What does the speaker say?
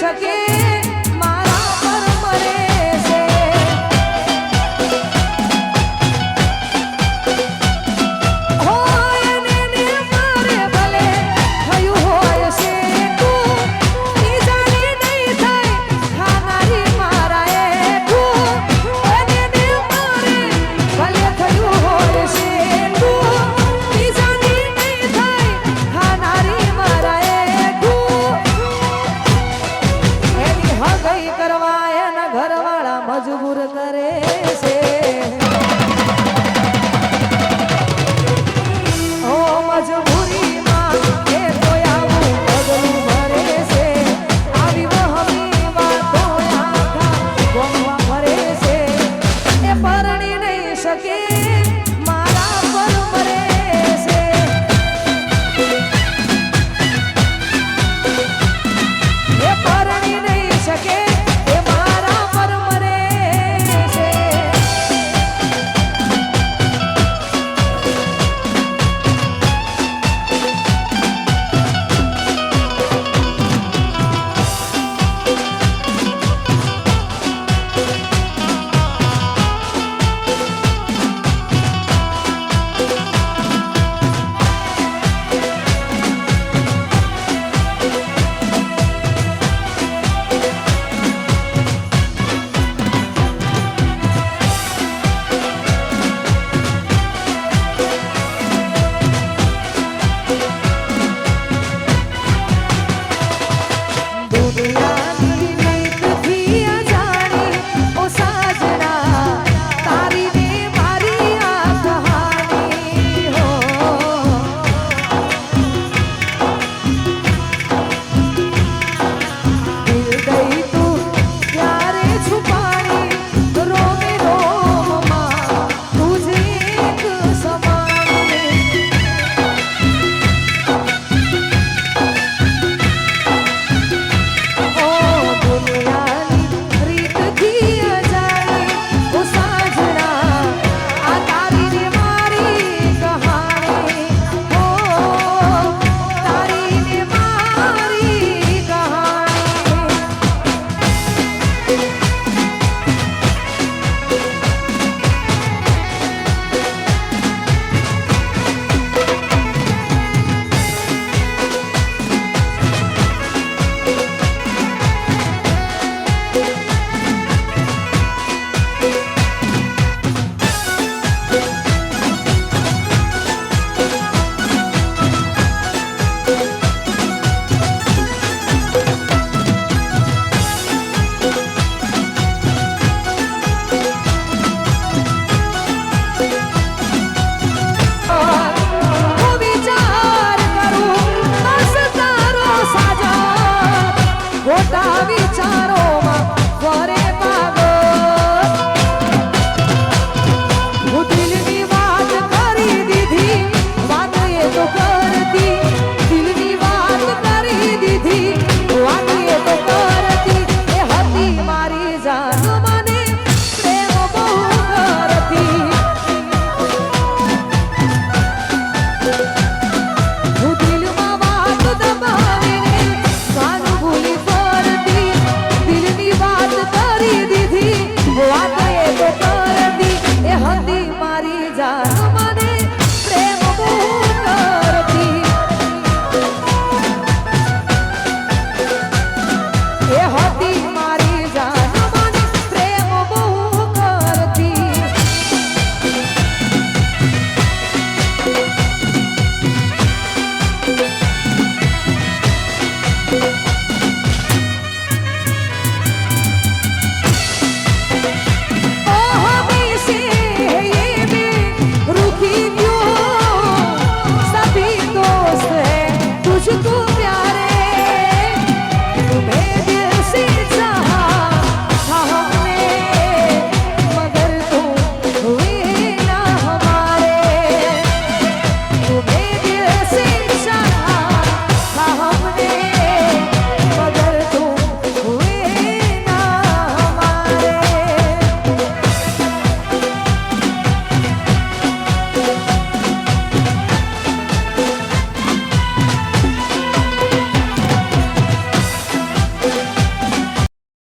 શકે મારા પર મરે છે હોય ને મારે ભલે થયું હોય છે તું નિજાની નહીં થાય ખાનારી મારા એ તું અને મારે ભલે થયું હોય છે તું નિજાની નહીં થાય ખાનારી મારા એ તું એની હગઈ કરવા એના ઘરવાળા મજબૂર કરે છે ઓ મજબૂરીમાં એ તો આવું પગલું ભરે છે આવી વહમી વાતો આખા ગોમવા ભરે છે એ પરણી નહીં શકે મારા પર મરે છે એ પરણી નહીં શકે એ મારા પર મરે છે દુનિયાની રીતથી અજાણી ઓ સાજણા તારી ને મારી આ કહાની હો દિલ ગઈ તું ક્યારે છુપાણી રોમે રોમમાં તુજે એક સમાને ઓ દુનિયાની રીતથી અજાણી ઓ સાજણા આ તારી ને મારી કહાણી હો તારી ને મારી કહાણી હું વિચાર કરું બસ તારો સાજા ખોટા વિચારોમાં ફરે પાગલ હું દિલની વાત કરી દીધી વાત એ તો કરતી દિલની વાત કરી દીધી વાત એ તો કરતી એ હતી મારી જાન મને પ્રેમ બહુ કરતી હું દિલમાં વાત દબાવીને કાન ભૂલી ફરતી દિલની વાત કરી દીધી વાત એ તો કરતી એ હતી મારી જાન મને પ્રેમ બહુ કરતી એ